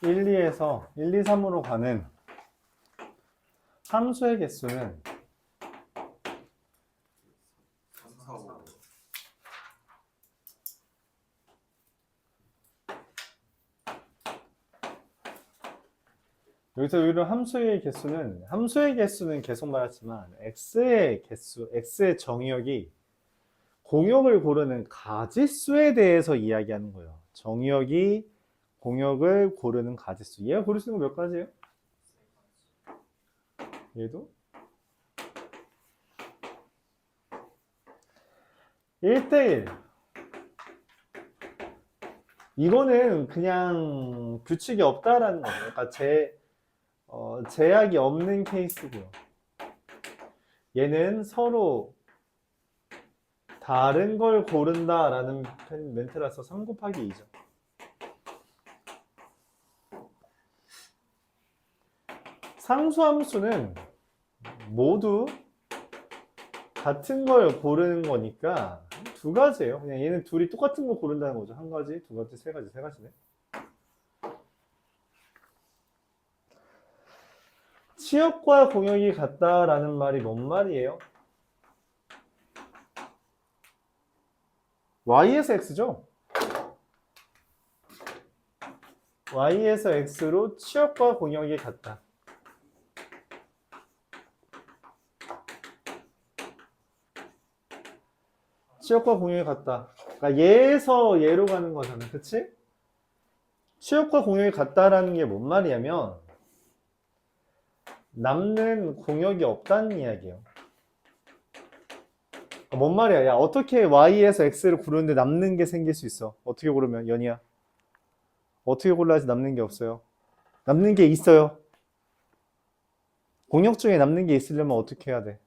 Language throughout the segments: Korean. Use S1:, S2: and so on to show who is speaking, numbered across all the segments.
S1: 1, 2에서 1, 2, 3으로 가는 함수의 개수는 여기서 이런 함수의 개수는 계속 말했지만 x의 개수, x의 정의역이 공역을 고르는 가지수에 대해서 이야기하는 거예요. 정의역이 공역을 고르는 가지수. 얘가 고를 수 있는 거 몇 가지예요? 얘도 1대1. 이거는 그냥 규칙이 없다라는 거예요. 그러니까 제약이 없는 케이스고요. 얘는 서로 다른 걸 고른다라는 멘트라서 3 곱하기 2죠. 상수함수는 모두 같은 걸 고르는 거니까 두 가지예요. 그냥 얘는 둘이 똑같은 거 고른다는 거죠. 한 가지, 두 가지, 세 가지, 세 가지네. 치역과 공역이 같다라는 말이 뭔 말이에요? y에서 x죠? y에서 x로 치역과 공역이 같다. 치역과 공역이 같다. 그러니까 얘에서 얘로 가는 거잖아. 그치? 치역과 공역이 같다라는 게 뭔 말이냐면 남는 공역이 없다는 이야기예요. 뭔 말이야? 야, 어떻게 y에서 x를 고르는데 남는 게 생길 수 있어? 어떻게 고르면? 연희야. 어떻게 골라야지 남는 게 없어요? 남는 게 있어요. 공역 중에 남는 게 있으려면 어떻게 해야 돼?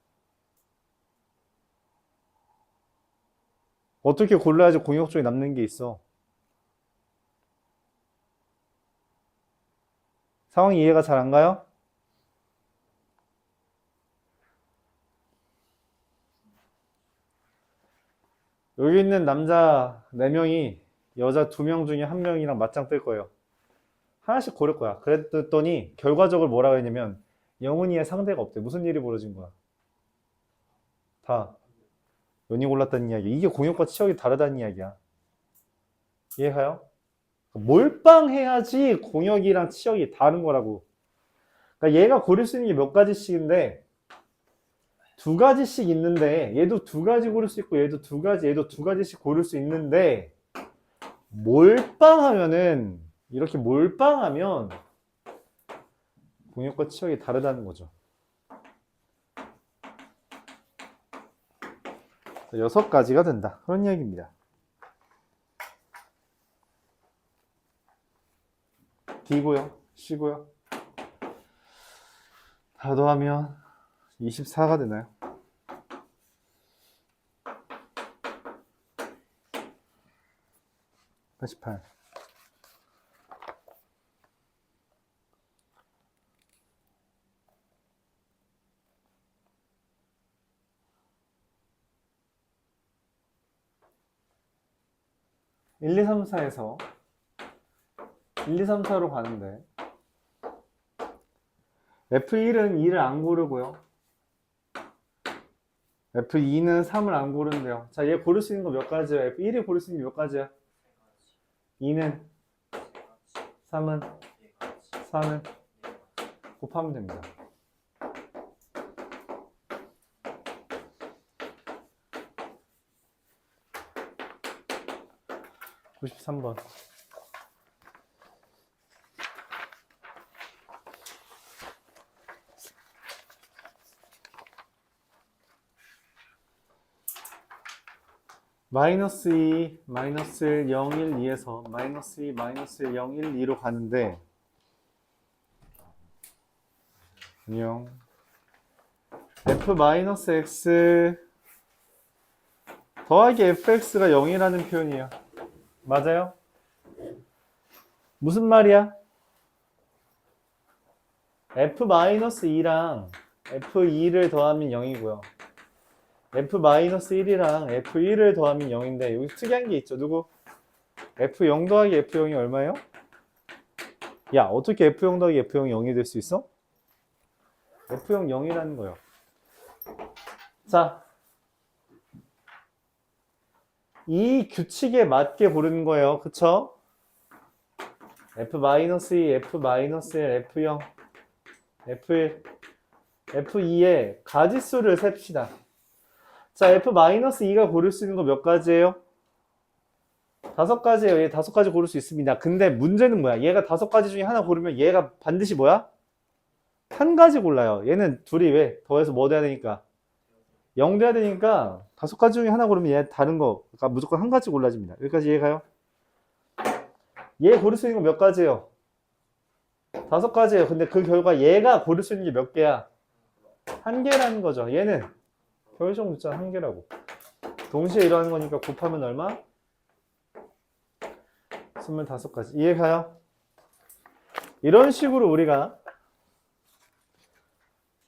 S1: 어떻게 골라야지 공역 중에 남는 게 있어? 상황이 이해가 잘 안 가요? 여기 있는 남자 4명이 여자 2명 중에 1명이랑 맞짱 뜰 거예요. 하나씩 고를 거야. 그랬더니 결과적으로 뭐라고 했냐면 영훈이의 상대가 없대. 무슨 일이 벌어진 거야? 다 연이 골랐다는 이야기. 이게 공역과 치역이 다르다는 이야기야. 이해가요? 몰빵해야지 공역이랑 치역이 다른 거라고. 그러니까 얘가 고를 수 있는 게 몇 가지씩인데 2가지씩 있는데 얘도 2가지 고를 수 있고 얘도 2가지, 얘도 2가지씩 고를 수 있는데 몰빵하면은 이렇게 몰빵하면 공역과 치역이 다르다는 거죠. 6가지가 된다. 그런 이야기입니다. D고요. C고요. 다 더하면 24가 되나요? 88. (1, 2, 3, 4에서) 1, 2, 3, 4로 가는데 F1은 2를 안 고르고요. F2는 3을 안 고른대요. 자, 얘 고를 수 있는 거 몇 가지야? F1이 고를 수 있는 게 몇 가지야? 2는 3은 4는 곱하면 됩니다. (93번) 마이너스 2, 마이너스 1, 0, 1, 2에서 마이너스 2, 마이너스 1, 0, 1, 2로 가는데 안녕 f 마이너스 x 더하기 fx가 0이라는 표현이에요. 맞아요? 무슨 말이야? f 마이너스 2랑 f2를 더하면 0이고요. f-1이랑 f1을 더하면 0인데 여기 특이한 게 있죠. 누구? f0 더하기 f0이 얼마예요? 야, 어떻게 F형 더하기 F형이 0이 될 수 있어? F형 0이라는 거예요. 자, 이 규칙에 맞게 고르는 거예요. 그쵸? F-2, F-1, F0, F1, F2의 가지수를 셉시다. 자, F-2가 고를 수 있는 거 몇 가지예요? 5가지예요. 얘 5가지 고를 수 있습니다. 근데 문제는 뭐야? 얘가 5가지 중에 하나 고르면 얘가 반드시 뭐야? 한 가지 골라요. 얘는 둘이 왜? 더해서 뭐 돼야 되니까? 0 돼야 되니까 5가지 중에 하나 고르면 얘 다른 거, 그러니까 무조건 한 가지 골라집니다. 여기까지 이해가요? 얘 고를 수 있는 거 몇 가지예요? 5가지예요. 근데 그 결과 얘가 고를 수 있는 게 몇 개야? 한 개라는 거죠. 얘는 결정 묻자 한 개라고. 동시에 일어나는 거니까 곱하면 얼마? 25가지. 이해가요? 이런 식으로 우리가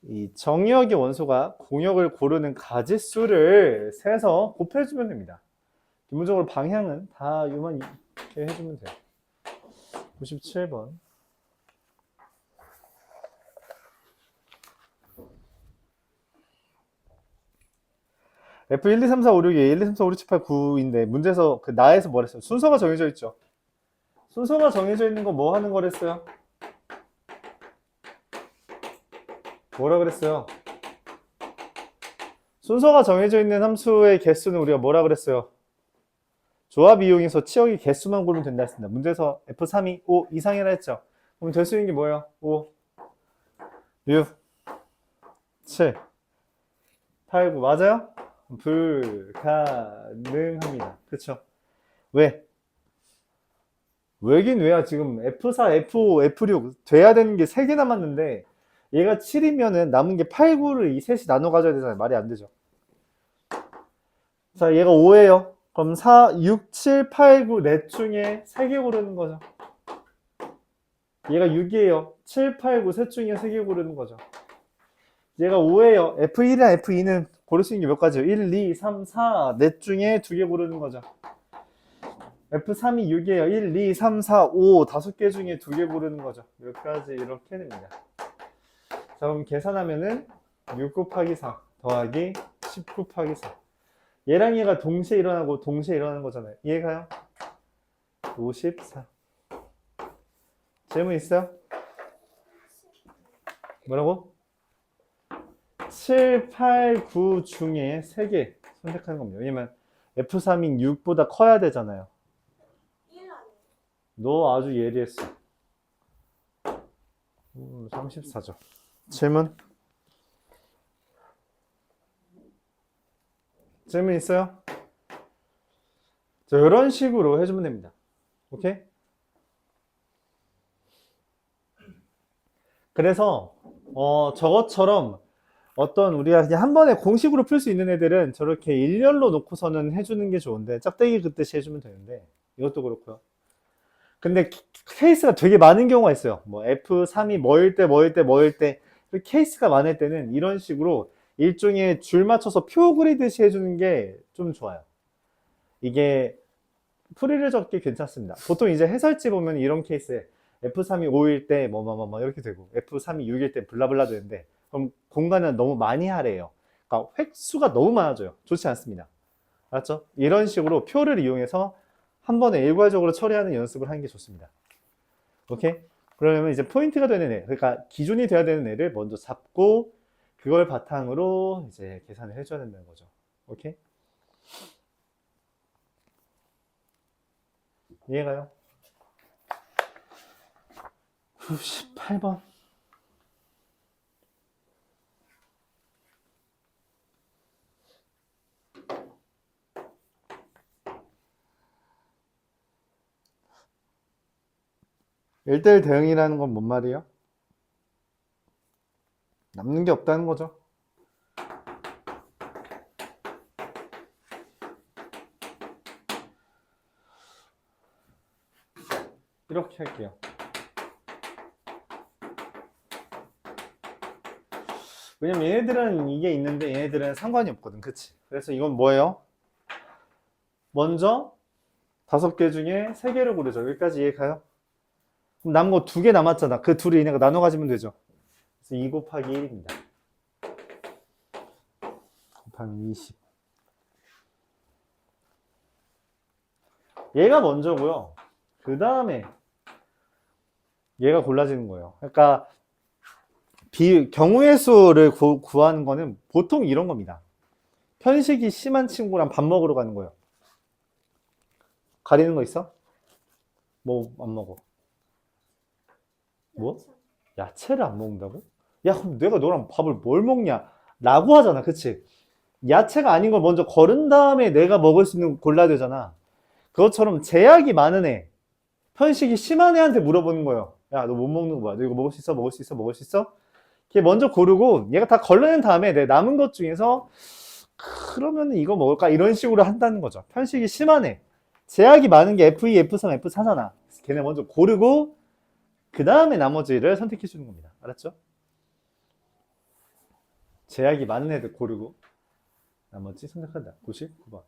S1: 이 정의역의 원소가 공역을 고르는 가지수를 세서 곱해주면 됩니다. 기본적으로 방향은 다 이만 이렇게 해주면 돼요. 97번. F1, 2, 3, 4, 5, 6, 1, 2, 3, 4, 5, 6, 7, 8, 9인데 문제에서 그 나에서 뭐 했어요? 순서가 정해져 있죠. 순서가 정해져 있는 거 뭐 하는 거랬어요? 뭐라 그랬어요? 순서가 정해져 있는 함수의 개수는 우리가 뭐라 그랬어요? 조합 이용해서 치역의 개수만 고르면 된다 했습니다. 문제에서 F3이 5 이상이라 했죠. 그럼 될 수 있는 게 뭐예요? 5, 6, 7, 8, 9 맞아요? 불가능합니다. 그쵸? 왜? 왜긴 왜야. 지금 F4, F5, F6 돼야 되는 게 3개 남았는데 얘가 7이면은 남은 게 8, 9를 이 셋이 나눠 가져야 되잖아요. 말이 안 되죠. 자, 얘가 5예요. 그럼 4, 6, 7, 8, 9 넷 중에 3개 고르는 거죠. 얘가 6이에요. 7, 8, 9 셋 중에 3개 고르는 거죠. 얘가 5예요. F1이랑 F2는 고를 수 있는 게 몇 가지예요? 1, 2, 3, 4 넷 중에 2개 고르는 거죠. F3이 6이에요. 1, 2, 3, 4, 5 5개 중에 2개 고르는 거죠. 여기까지 이렇게 됩니다. 자, 그럼 계산하면은 6 곱하기 4 더하기 10 곱하기 4. 얘랑 얘가 동시에 일어나고 동시에 일어나는 거잖아요. 이해가요? 54. 질문 있어요? 뭐라고? 7, 8, 9 중에 3개 선택하는 겁니다. 왜냐면 F3인 6보다 커야 되잖아요. 너 아주 예리했어. 34죠. 질문? 질문 있어요? 자, 이런 식으로 해주면 됩니다. 오케이? 그래서 저것처럼 어떤 우리가 그냥 한 번에 공식으로 풀 수 있는 애들은 저렇게 일렬로 놓고서는 해주는 게 좋은데 짝대기 긋듯이 해주면 되는데 이것도 그렇고요. 근데 케이스가 되게 많은 경우가 있어요. 뭐 F3이 뭐일 때 뭐일 때 뭐일 때 케이스가 많을 때는 이런 식으로 일종의 줄 맞춰서 표 그리듯이 해주는 게 좀 좋아요. 이게 풀이를 적기 괜찮습니다. 보통 이제 해설지 보면 이런 케이스에 F3이 5일 때 뭐 이렇게 되고 F3이 6일 때 블라블라 되는데 그럼 공간을 너무 많이 하래요. 그러니까 획수가 너무 많아져요. 좋지 않습니다. 알았죠? 이런 식으로 표를 이용해서 한 번에 일괄적으로 처리하는 연습을 하는 게 좋습니다. 오케이? 그러면 이제 포인트가 되는 애, 그러니까 기준이 돼야 되는 애를 먼저 잡고 그걸 바탕으로 이제 계산을 해줘야 된다는 거죠. 오케이? 이해가요? 98번. 일대일 대응이라는 건 뭔 말이에요? 남는 게 없다는 거죠. 이렇게 할게요. 왜냐면 얘네들은 이게 있는데 얘네들은 상관이 없거든. 그치? 그래서 이건 뭐예요? 먼저 5개 중에 3개를 고르죠. 여기까지 이해가요? 그럼 남은 거 2개 남았잖아. 그 둘이 얘네가 나눠 가지면 되죠. 그래서 2 곱하기 1입니다. 곱하기 20. 얘가 먼저고요. 그 다음에 얘가 골라지는 거예요. 그러니까 경우의 수를 구하는 거는 보통 이런 겁니다. 편식이 심한 친구랑 밥 먹으러 가는 거예요. 가리는 거 있어? 뭐 안 먹어? 뭐? 야채를 안 먹는다고? 야, 그럼 내가 너랑 밥을 뭘 먹냐? 라고 하잖아. 그치? 야채가 아닌 걸 먼저 거른 다음에 내가 먹을 수 있는 거 골라야 되잖아. 그것처럼 제약이 많은 애, 편식이 심한 애한테 물어보는 거예요. 야, 너 못 먹는 거 뭐야? 너 이거 먹을 수 있어? 먹을 수 있어? 먹을 수 있어? 걔 먼저 고르고 얘가 다 걸러낸 다음에 내 남은 것 중에서 그러면 이거 먹을까? 이런 식으로 한다는 거죠. 편식이 심한 애. 제약이 많은 게 F2, F3, F4잖아. 걔네 먼저 고르고 그 다음에 나머지를 선택해 주는 겁니다. 알았죠? 제약이 많은 애들 고르고 나머지 선택한다. 99번.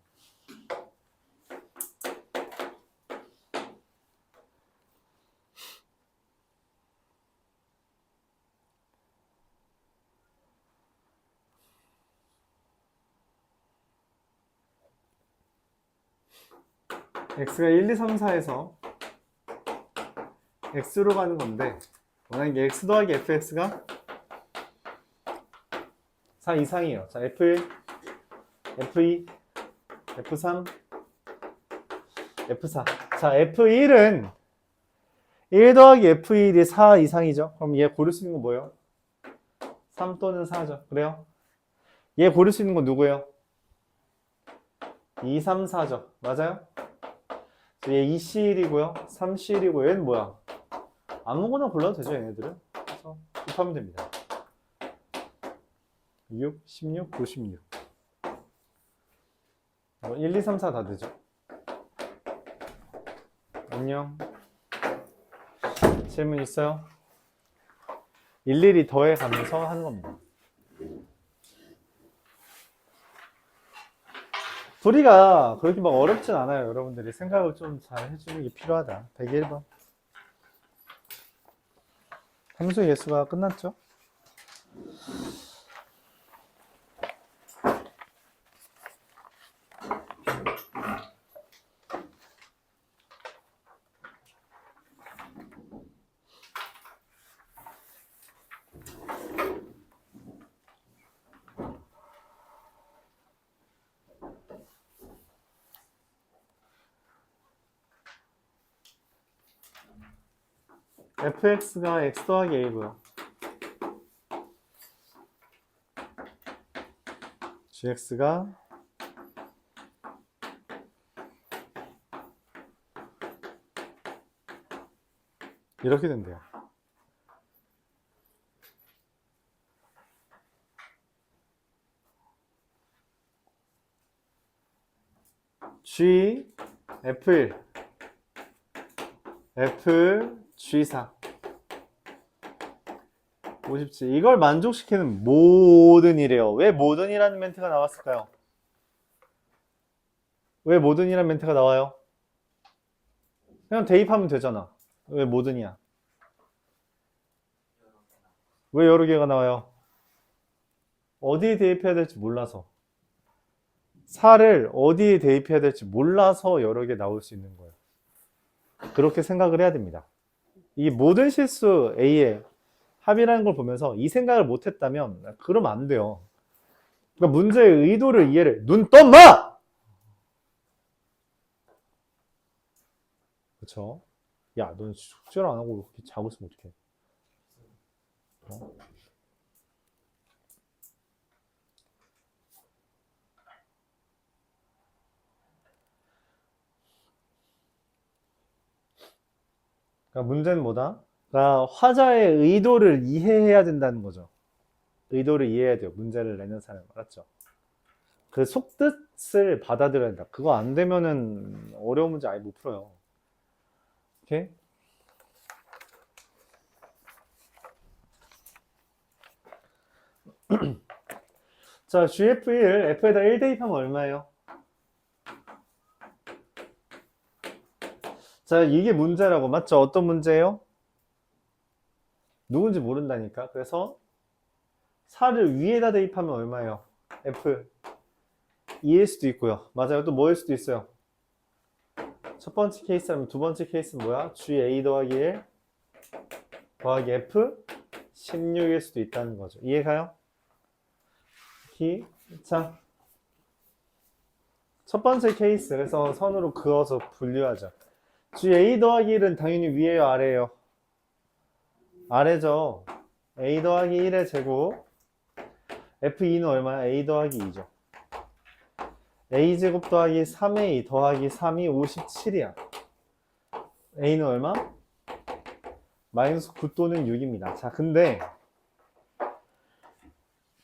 S1: x가 1, 2, 3, 4에서 x로 가는 건데 원하는 게 x 더하기 fx가 4 이상이에요. 자, f1, f2, f3, f4. 자, f1은 1 더하기 f1이 4 이상이죠. 그럼 얘 고를 수 있는 건 뭐예요? 3 또는 4죠. 그래요? 얘 고를 수 있는 건 누구예요? 2, 3, 4죠. 맞아요? 얘 2C1이고요. 3C1이고 얘는 뭐야? 아무거나 골라도 되죠, 얘네들은. 그래서 곱하면 됩니다. 6, 16, 96. 1, 2, 3, 4 다 되죠. 안녕. 질문 있어요? 일일이 더해 가면서 하는 겁니다. 풀이가 그렇게 막 어렵진 않아요. 여러분들이 생각을 좀 잘 해주는 게 필요하다. 101번. 함수 예수가 끝났죠? fx가 x 더하기 a고요. gx가 이렇게 된대요. g f1 f g4 50지. 이걸 만족시키는 모든 이래요. 왜 모든 이라는 멘트가 나왔을까요? 왜 모든 이라는 멘트가 나와요? 그냥 대입하면 되잖아. 왜 모든이야? 왜 여러 개가 나와요? 어디에 대입해야 될지 몰라서. 4를 어디에 대입해야 될지 몰라서 여러 개 나올 수 있는 거예요. 그렇게 생각을 해야 됩니다. 이 모든 실수 A의 합이라는 걸 보면서 이 생각을 못했다면 그러면 안 돼요. 그러니까 문제의 의도를 이해를 눈 떠 마! 그쵸? 야, 넌 숙제를 안 하고 이렇게 자고 있으면 어떡해? 어? 그러니까 문제는 뭐다? 그러니까 화자의 의도를 이해해야 된다는 거죠. 의도를 이해해야 돼요. 문제를 내는 사람. 알았죠? 그 속뜻을 받아들여야 된다. 그거 안 되면은 어려운 문제 아예 못 풀어요. 오케이? 자, GF1, F에다 1 대입하면 얼마예요? 자, 이게 문제라고. 맞죠? 어떤 문제예요? 누군지 모른다니까. 그래서 4를 위에다 대입하면 얼마예요? F 2일 수도 있고요. 맞아요. 또 뭐일 수도 있어요. 첫 번째 케이스라면 두 번째 케이스는 뭐야? GA 더하기 1 더하기 F 16일 수도 있다는 거죠. 이해가요? 자, 첫 번째 케이스. 그래서 선으로 그어서 분류하죠. GA 더하기 1은 당연히 위에요, 아래에요? 아래죠. A 더하기 1의 제곱. F2는 얼마야? A 더하기 2죠. A제곱 더하기 3A 더하기 3이 57이야. A는 얼마? 마이너스 9 또는 6입니다. 자, 근데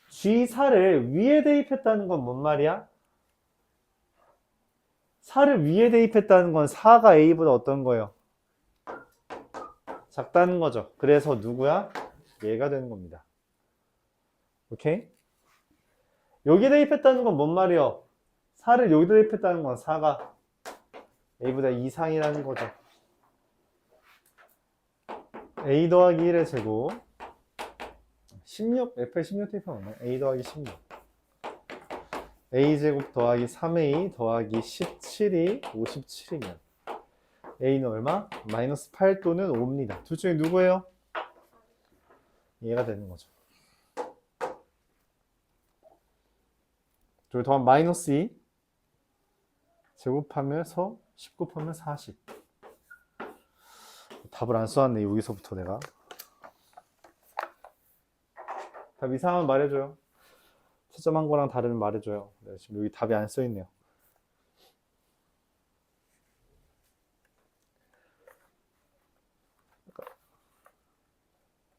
S1: G4를 위에 대입했다는 건 뭔 말이야? 4를 위에 대입했다는 건 4가 A보다 어떤 거예요? 작다는 거죠. 그래서 누구야? 얘가 되는 겁니다. 오케이? 여기 대입했다는 건 뭔 말이요? 4를 여기 대입했다는 건 4가 A보다 이상이라는 거죠. A 더하기 1의 제곱 16, F에 16 대입하면 얼마야? A 더하기 16 A제곱 더하기 3A 더하기 17이 57이면 A는 얼마? 마이너스 8 또는 5입니다. 둘 중에 누구예요? 얘가 되는 거죠. 둘 더하면 마이너스 2 제곱하면서 10 곱하면 40. 답을 안 써왔네, 여기서부터 내가. 답 이상하면 말해줘요. 채점한 거랑 다르면 말해줘요. 네, 지금 여기 답이 안 써있네요.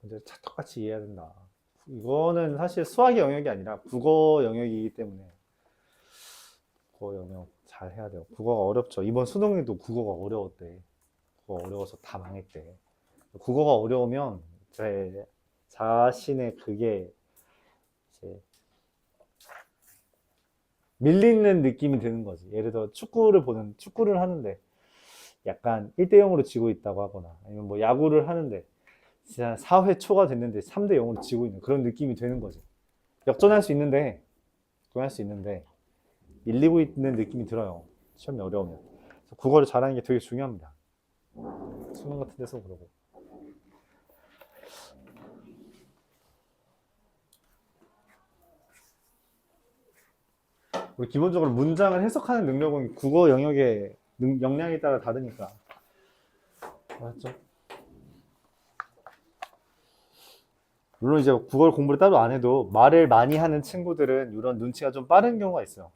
S1: 이제 똑같이 이해해야 된다. 이거는 사실 수학의 영역이 아니라 국어 영역이기 때문에 국어 영역 잘 해야 돼요. 국어가 어렵죠. 이번 수능에도 국어가 어려웠대. 국어가 어려워서 다 망했대. 국어가 어려우면 제 자신의 그게 이제 밀리는 느낌이 드는 거지. 예를 들어 축구를 하는데 약간 1대0으로 지고 있다고 하거나 아니면 뭐 야구를 하는데 진짜 4회 초가 됐는데 3대0으로 지고 있는 그런 느낌이 되는 거지. 역전할 수 있는데 밀리고 있는 느낌이 들어요. 시험이 어려우면. 그래서 국어를 잘하는 게 되게 중요합니다. 수능 같은 데서 그러고. 우리 기본적으로 문장을 해석하는 능력은 국어 영역의 역량에 따라 다르니까. 맞죠? 물론 이제 국어를 공부를 따로 안 해도 말을 많이 하는 친구들은 이런 눈치가 좀 빠른 경우가 있어요.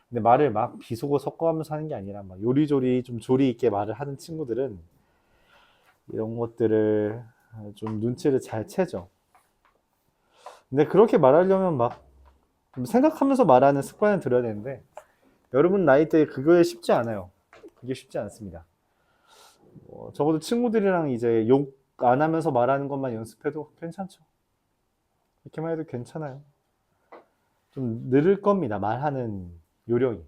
S1: 근데 말을 막 비속어 섞어가면서 하는 게 아니라 막 요리조리 좀 조리 있게 말을 하는 친구들은 이런 것들을 좀 눈치를 잘 채죠. 근데 그렇게 말하려면 막 좀 생각하면서 말하는 습관을 들여야 되는데 여러분 나이대에 그게 쉽지 않아요. 그게 쉽지 않습니다. 적어도 친구들이랑 이제 욕 안 하면서 말하는 것만 연습해도 괜찮죠. 이렇게만 해도 괜찮아요. 좀 늘을 겁니다. 말하는 요령이.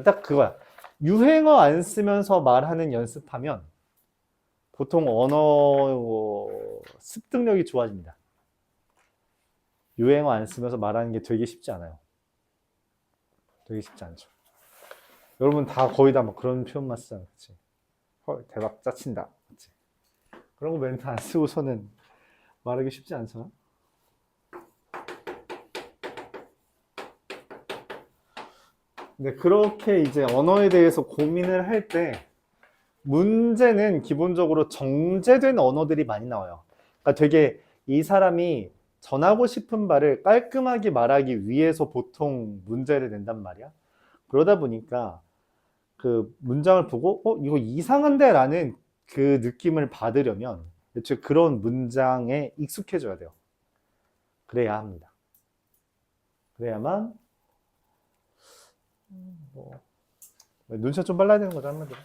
S1: 딱 그거야. 유행어 안 쓰면서 말하는 연습하면 보통 언어 습득력이 좋아집니다. 유행어 안 쓰면서 말하는 게 되게 쉽지 않아요. 되게 쉽지 않죠. 여러분 다 거의 다 막 그런 표현만 쓰잖아요. 그치? 헐, 대박 짜친다. 그치? 그런 거 멘트 안 쓰고서는 말하기 쉽지 않잖아. 근데 그렇게 이제 언어에 대해서 고민을 할 때 문제는 기본적으로 정제된 언어들이 많이 나와요. 그러니까 되게 이 사람이 전하고 싶은 바를 깔끔하게 말하기 위해서 보통 문제를 낸단 말이야. 그러다 보니까 그 문장을 보고 이거 이상한데 라는 그 느낌을 받으려면 애초에 그런 문장에 익숙해져야 돼요. 그래야 합니다. 그래야만 눈치가 좀 빨라야 되는 거죠, 한마디로.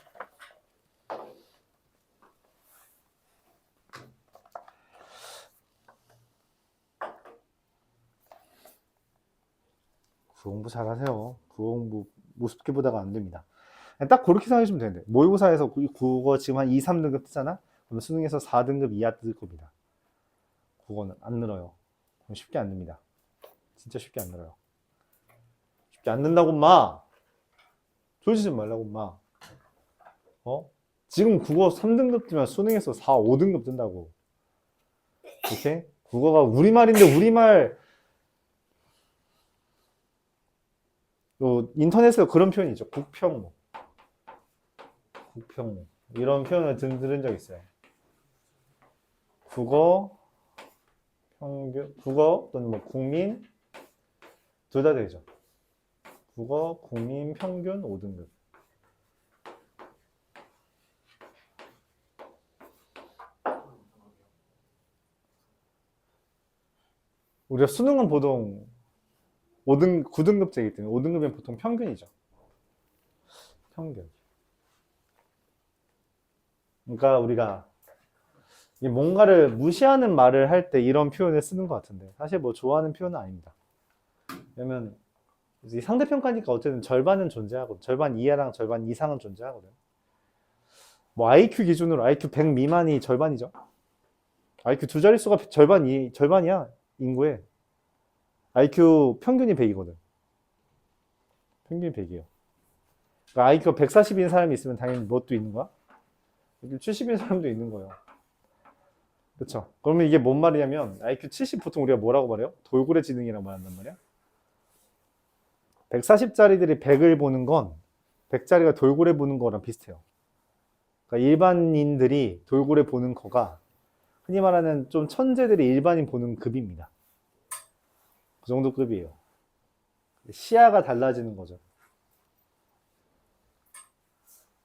S1: 국어 공부 잘하세요. 국어 공부 우습게 보다가 안 됩니다. 딱 그렇게 생각하시면 되는데 모의고사에서 국어 지금 한 2, 3등급 뜨잖아? 그럼 수능에서 4등급 이하 뜰 겁니다. 국어는 안 늘어요. 쉽게 안 늡니다. 진짜 쉽게 안 늘어요. 쉽게 안 는다고 마. 조지 좀 말라고 마. 지금 국어 3등급 뜨면 수능에서 4, 5등급 뜬다고. 이렇게 국어가 우리말인데 우리말 인터넷에서 그런 표현이 있죠. 국평목. 국평목. 이런 표현을 들은 적 있어요. 국어 평균, 국어 또는 뭐 국민 둘 다 되죠. 국어 국민 평균 5등급. 우리가 수능은 보통 9등급제이기 때문에 5등급이면 보통 평균이죠. 평균. 그러니까 우리가 뭔가를 무시하는 말을 할 때 이런 표현을 쓰는 것 같은데 사실 뭐 좋아하는 표현은 아닙니다. 왜냐면 상대평가니까 어쨌든 절반은 존재하고 절반 이하랑 절반 이상은 존재하거든. 뭐 IQ 기준으로 IQ 100 미만이 절반이죠. IQ 두 자릿수가 절반이야 인구에. IQ 평균이 100이거든. 평균이 100이에요. 그러니까 IQ가 140인 사람이 있으면 당연히 뭣도 있는 거야? IQ 70인 사람도 있는 거예요. 그렇죠? 그러면 이게 뭔 말이냐면 IQ 70 보통 우리가 뭐라고 말해요? 돌고래 지능이라고 말한단 말이야. 140짜리들이 100을 보는 건 100짜리가 돌고래 보는 거랑 비슷해요. 그러니까 일반인들이 돌고래 보는 거가 흔히 말하는 좀 천재들이 일반인 보는 급입니다. 그 정도 급이에요. 시야가 달라지는 거죠.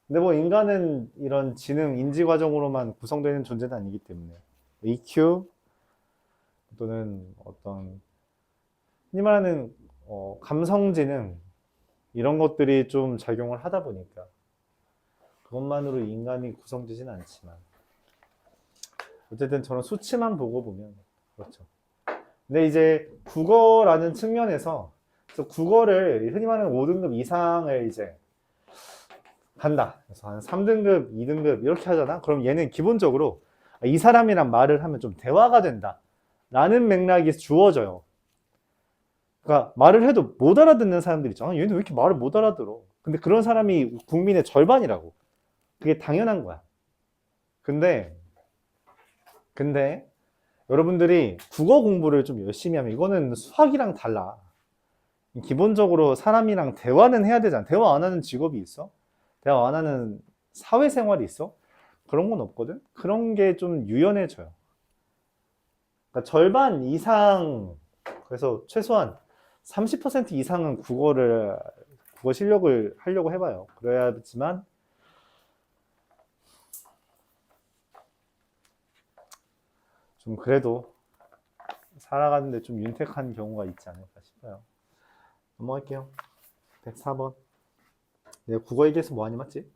S1: 근데 뭐 인간은 이런 지능, 인지 과정으로만 구성되는 존재는 아니기 때문에 EQ 또는 어떤 흔히 말하는 감성지능 이런 것들이 좀 작용을 하다 보니까 그것만으로 인간이 구성되지는 않지만 어쨌든 저런 수치만 보고 보면 그렇죠. 근데 이제 국어라는 측면에서 그래서 국어를 흔히 말하는 5등급 이상을 이제 간다. 그래서 한 3등급, 2등급 이렇게 하잖아. 그럼 얘는 기본적으로 이 사람이랑 말을 하면 좀 대화가 된다. 라는 맥락이 주어져요. 그러니까 말을 해도 못 알아듣는 사람들 있잖아. 얘는 왜 이렇게 말을 못 알아들어? 근데 그런 사람이 국민의 절반이라고. 그게 당연한 거야. 근데 여러분들이 국어 공부를 좀 열심히 하면 이거는 수학이랑 달라. 기본적으로 사람이랑 대화는 해야 되잖아. 대화 안 하는 직업이 있어? 대화 안 하는 사회생활이 있어? 그런 건 없거든? 그런 게 좀 유연해져요. 그러니까 절반 이상, 그래서 최소한 30% 이상은 국어 실력을 하려고 해봐요. 그래야지만 좀 그래도 살아가는데 좀 윤택한 경우가 있지 않을까 싶어요. 넘어갈게요. 104번. 내가 국어 얘기해서 뭐하니 맞지?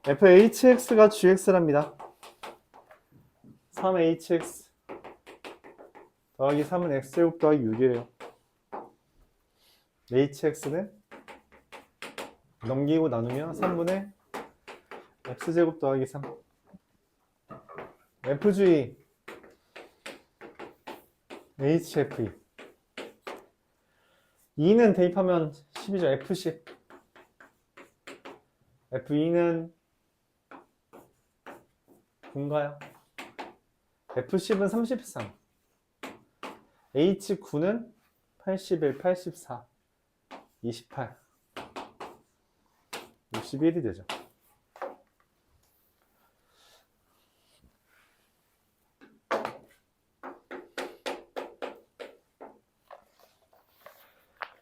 S1: fhx가 gx랍니다. 3hx 더하기 3은 x제곱 더하기 6이에요. hx는 넘기고 나누면 3분의 x제곱 더하기 3. fg hfe 2는 대입하면 10이죠. f10 f2는 9인가요? f10은 33 h9는 81, 84 28 61이 되죠.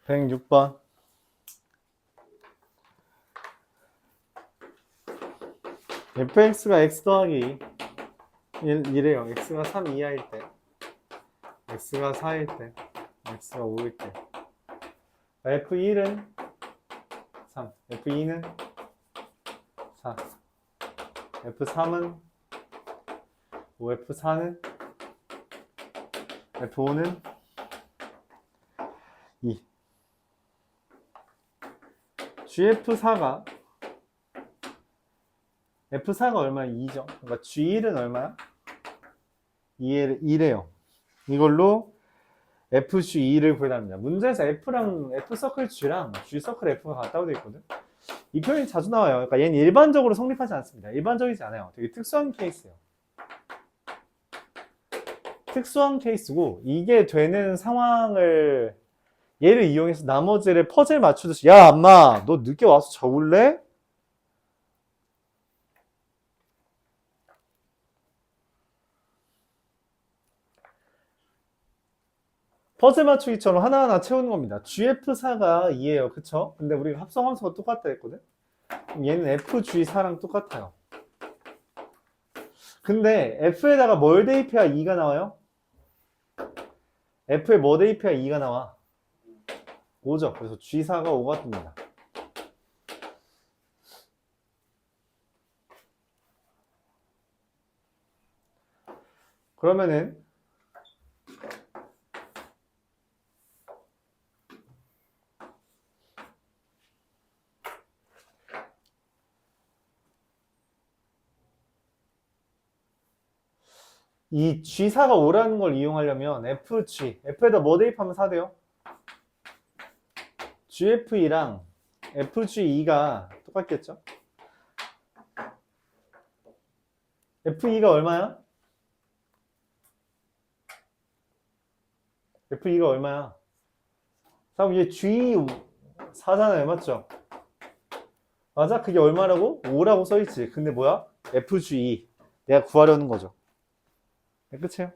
S1: (106번) fx가 x 더하기 1이래요. x가 3 이하일 때, x가 4일 때, x가 5일 때. f1은 3, f2는 4, f3은 5, f4는 f5는 2. gf4가 f4가 얼마야? 2죠. 그러니까 g1은 얼마야? 2래요. 이걸로 FG2를 구해답니다. 문제에서 F랑 F 서클 G랑 G 서클 F가 같다고 되어 있거든. 이 표현이 자주 나와요. 그러니까 얘는 일반적으로 성립하지 않습니다. 일반적이지 않아요. 되게 특수한 케이스예요. 특수한 케이스고 이게 되는 상황을 얘를 이용해서 나머지를 퍼즐 맞추듯이 야 엄마 너 늦게 와서 적을래? 퍼즐 맞추기처럼 하나하나 채우는 겁니다. GF4가 2예요. 그쵸? 근데 우리가 합성함수가 똑같다 했거든? 얘는 FG4랑 똑같아요. 근데 F에다가 뭘 대입해야 2가 나와요? F에 뭐 대입해야 2가 나와? 5죠. 그래서 G4가 5가 뜹니다. 그러면은 이 G4가 5라는 걸 이용하려면 FG, F에다 뭐 대입하면 4 돼요? GF2랑 FG2가 똑같겠죠? F2가 얼마야? F2가 얼마야? 그럼 얘 G4잖아요. 맞죠? 맞아? 그게 얼마라고? 5라고 써있지. 근데 뭐야? FG2. 내가 구하려는 거죠. 네, 끝이에요.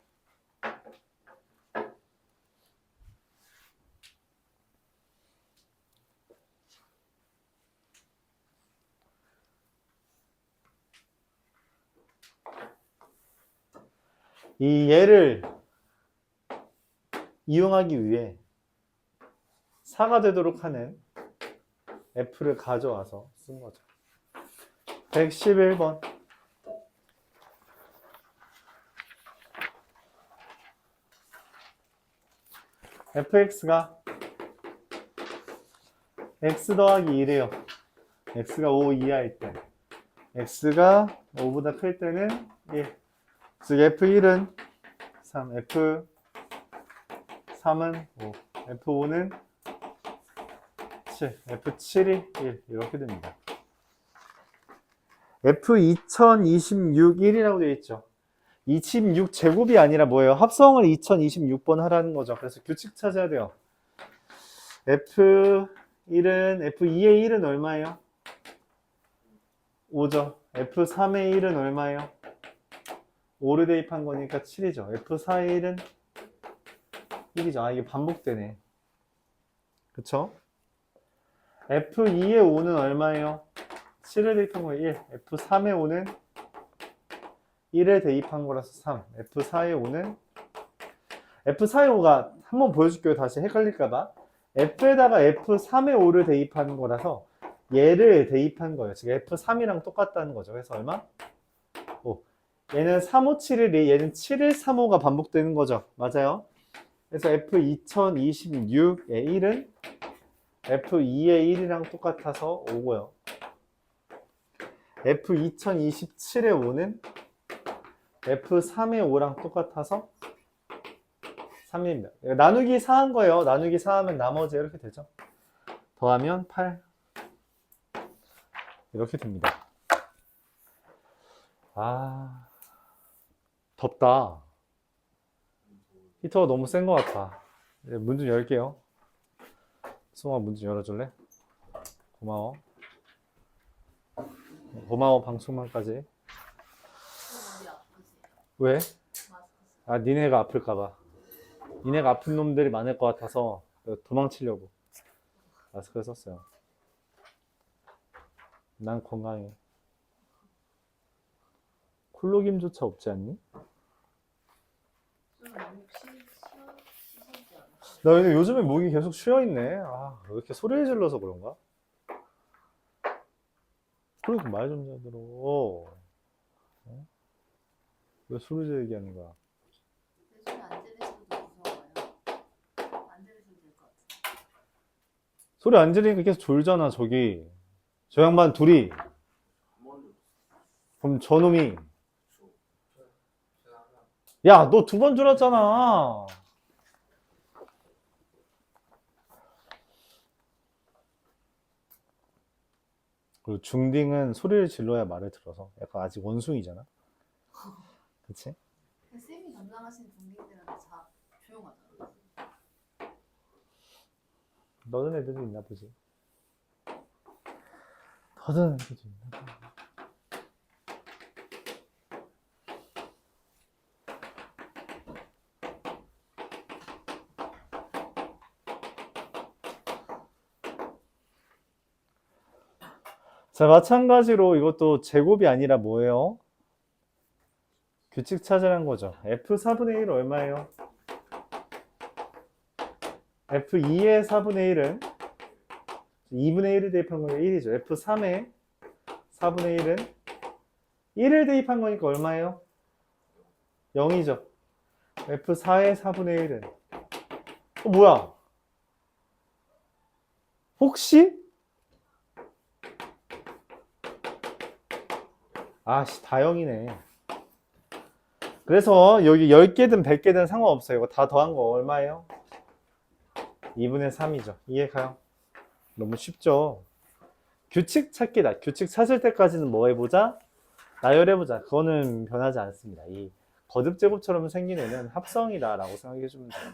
S1: 이 얘를 이용하기 위해 4가 되도록 하는 F를 가져와서 쓴 거죠. 111번. fx가 x 더하기 1이에요. x가 5 이하일 때. x가 5보다 클 때는 1. 즉 f1은 3, f3은 5, f5는 7, f7이 1 이렇게 됩니다. f2026 1이라고 되어 있죠. 26 제곱이 아니라 뭐예요? 합성을 2026번 하라는 거죠. 그래서 규칙 찾아야 돼요. F2의 1은 얼마예요? 5죠. F3의 1은 얼마예요? 5를 대입한 거니까 7이죠. F4의 1은 1이죠. 아, 이게 반복되네. 그쵸? F2의 5는 얼마예요? 7을 대입한 거예요. 1. F3의 5는 1을 대입한 거라서 3. F4의 5는 F4의 5가 한번 보여줄게요. 다시 헷갈릴까봐. F에다가 F3의 5를 대입하는 거라서 얘를 대입한 거예요. 지금 F3이랑 똑같다는 거죠. 그래서 얼마? 5. 얘는 3, 5, 7, 1이 얘는 7, 1, 3, 5가 반복되는 거죠. 맞아요. 그래서 F2026의 1은 F2의 1이랑 똑같아서 5고요. F2027의 5는 F3의 5랑 똑같아서 3입니다. 나누기 4한 거예요. 나누기 4하면 나머지 이렇게 되죠. 더하면 8. 이렇게 됩니다. 아, 덥다. 히터가 너무 센 것 같아. 문 좀 열게요. 수홍아, 문 좀 열어줄래? 고마워. 고마워, 방충망까지. 왜? 아, 니네가 아플까봐. 니네가 아픈 놈들이 많을 것 같아서 도망치려고 마스크를 썼어요. 난 건강해. 콜로김조차 없지 않니? 나 근데 요즘에 목이 계속 쉬어있네. 아, 왜 이렇게 소리를 질러서 그런가? 그러니까 말 좀 잘 들어. 어? 왜 소리 지르게 하는 거야?
S2: 요즘에 안 들으셔도 무서워요. 안 들으셔도 될 것 같아요. 소리 안 지르니까 계속 졸잖아 저기. 저희 양반 둘이.
S1: 소리 안 지르니까 계속 졸잖아, 저기. 저 양반 둘이. 그럼 저놈이 야, 너 2번 줄었잖아. 그리고 중딩은 소리를 질러야 말을 들어서 약간 아직 원숭이잖아. 그치?
S2: 쌤이 담당하시는 중딩들은 다 조용하잖아.
S1: 너는 애들도 있나 보지. 너는 애들도 있나 보지. 자, 마찬가지로 이것도 제곱이 아니라 뭐예요? 규칙 찾으라는 거죠. F 4분의 1 얼마예요? F2의 4분의 1은 2분의 1을 대입한 거니까 1이죠. F3의 4분의 1은 1을 대입한 거니까 얼마예요? 0이죠. F4의 4분의 1은 뭐야? 혹시? 아씨, 다 0이네. 그래서 여기 10개든 100개든 상관없어요. 이거 다 더한 거 얼마예요? 2분의 3이죠. 이해가요? 너무 쉽죠? 규칙 찾기다. 규칙 찾을 때까지는 뭐 해보자? 나열해보자. 그거는 변하지 않습니다. 이 거듭제곱처럼 생긴 애는 합성이다 라고 생각해주면 돼요.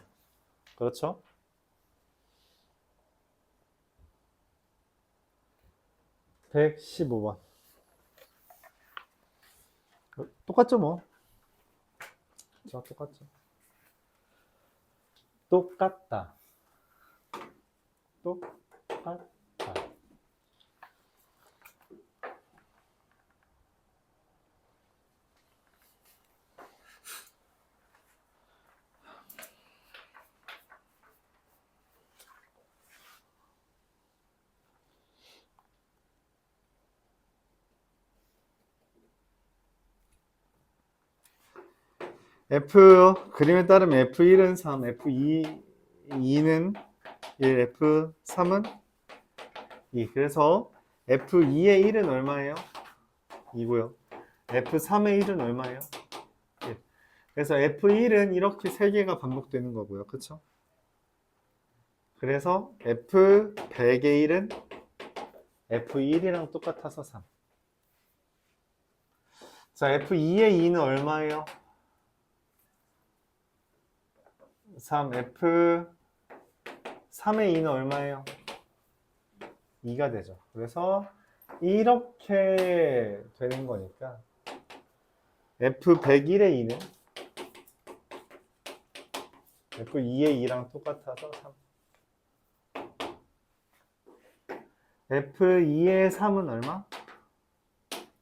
S1: 그렇죠? (115번) 똑같죠 뭐. 저 똑같죠. 똑같다. 똑같다. F 그림에 따르면 F1은 3, F2는 1, F3은 2. 그래서 F2의 1은 얼마예요? 2고요. F3의 1은 얼마예요? 1. 그래서 F1은 이렇게 3개가 반복되는 거고요. 그쵸? 그래서 F100의 1은 F1이랑 똑같아서 3. 자, F2의 2는 얼마예요? 3. F3의 2는 얼마예요? 2가 되죠. 그래서 이렇게 되는 거니까 F101의 2는 F2의 2랑 똑같아서 3. F2의 3은 얼마?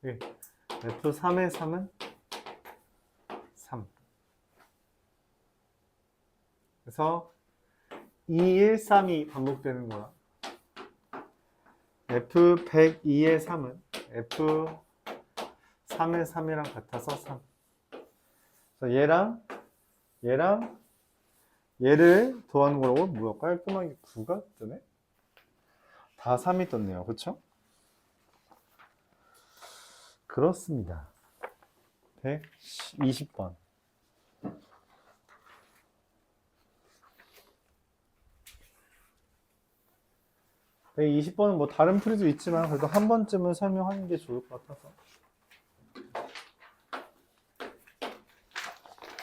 S1: 1. F3의 3은 3. 그래서 2, 1, 3이 반복되는 거야. F102의 3은 F3의 3이랑 같아서 3. 그래서 얘랑 얘를 더하는 거라고 뭐야? 깔끔하게 9가 뜨네? 다 3이 떴네요. 그쵸? 그렇습니다. 120번. 120번은 뭐 다른 풀이도 있지만 그래도 한 번쯤은 설명하는 게 좋을 것 같아서.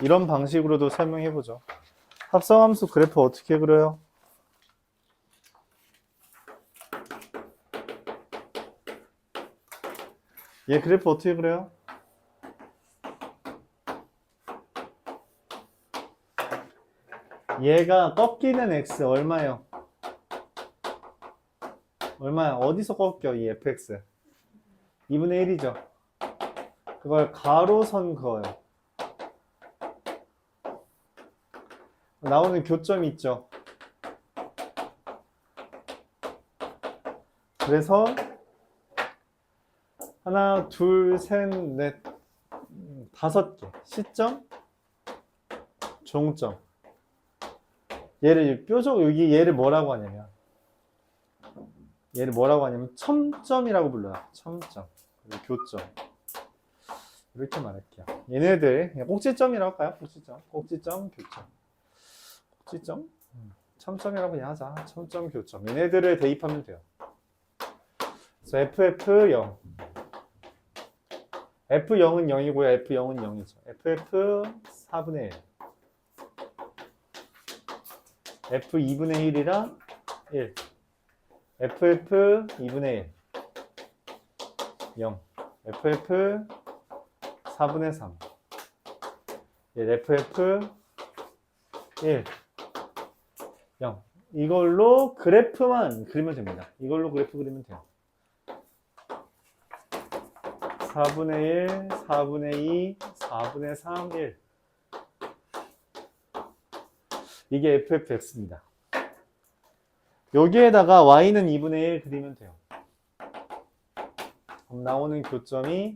S1: 이런 방식으로도 설명해보죠. 합성함수 그래프 어떻게 그려요? 얘 그래프 어떻게 그려요? 얘가 꺾이는 x 얼마요? 얼마야? 어디서 꺾여 이 fx? 2분의 1이죠. 그걸 가로선 그어요. 나오는 교점이 있죠. 그래서 하나, 둘, 셋, 넷, 5개 시점, 종점. 얘를 뾰족 여기 얘를 뭐라고 하냐면 첨점이라고 불러요. 첨점. 그리고 교점. 이렇게 말할게요. 얘네들 그냥 꼭지점이라고 할까요? 꼭지점, 꼭지점, 교점, 꼭지점, 첨점이라고 그냥 하자. 첨점, 교점. 얘네들을 대입하면 돼요. 그래서 FF0, F0은 0이고요. F0은 0이죠. FF 4분의 1, F 2분의 1이랑 1, FF 2분의 1, 0, FF 4분의 3, FF 1, 0. 이걸로 그래프만 그리면 됩니다. 이걸로 그래프 그리면 돼요. 4분의 1, 4분의 2, 4분의 3, 1. 이게 FFX입니다. 여기에다가 Y는 2분의 1 그리면 돼요. 그럼 나오는 교점이,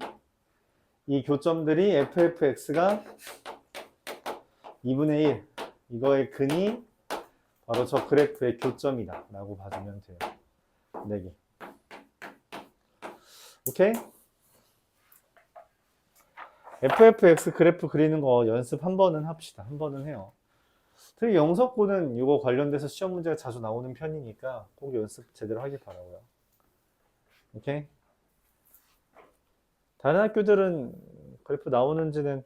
S1: 이 교점들이 FFX가 2분의 1. 이거의 근이 바로 저 그래프의 교점이다 라고 봐주면 돼요. 4개. 오케이? FFX 그래프 그리는 거 연습 한 번은 합시다. 한 번은 해요. 특히 영석고는 이거 관련돼서 시험 문제가 자주 나오는 편이니까 꼭 연습 제대로 하길 바라고요. 오케이? 다른 학교들은 그래프 나오는지는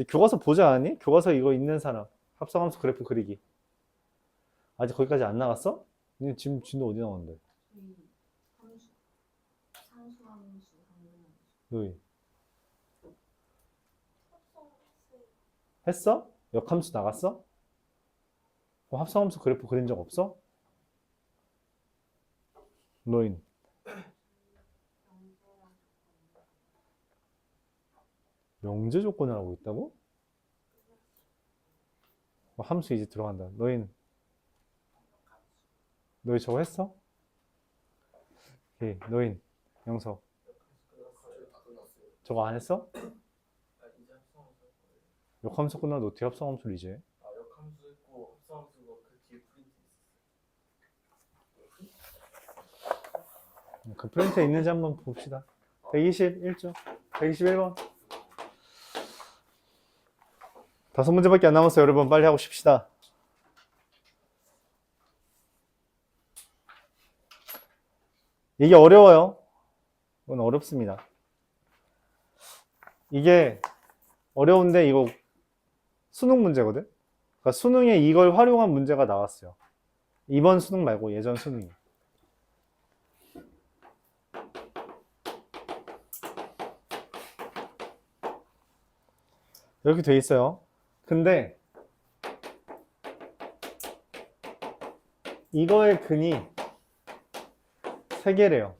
S1: 교과서 보지 않았니? 교과서 이거 있는 사람 합성함수 그래프 그리기 아직 거기까지 안 나갔어? 근데 지금 진도 어디 나오는데?
S2: 함수, 상수 함수, 방정함수.
S1: 너희 했어? 역함수 나갔어? 합성함수 그래프 그린 적 없어? 너인 명제 조건을 하고 있다고? 함수 이제 들어간다. 너희 저거 했어? 오케이, 너인 영석 저거 안 했어? 역함수 끝나도 어떻게 합성함수를 이제?
S3: 역함수 했고 합성함수가 그 뒤에 프린트 있었어요.
S1: 그 프린트에 있는지 한번 봅시다. 121쪽 121번 5문제밖에 안 남았어요. 여러분 빨리 하고 싶시다. 이게 어려워요. 이건 어렵습니다. 이게 어려운데 이거 수능 문제거든. 그러니까 수능에 이걸 활용한 문제가 나왔어요. 이번 수능 말고 예전 수능이. 이렇게 돼 있어요. 근데 이거의 근이 3개래요.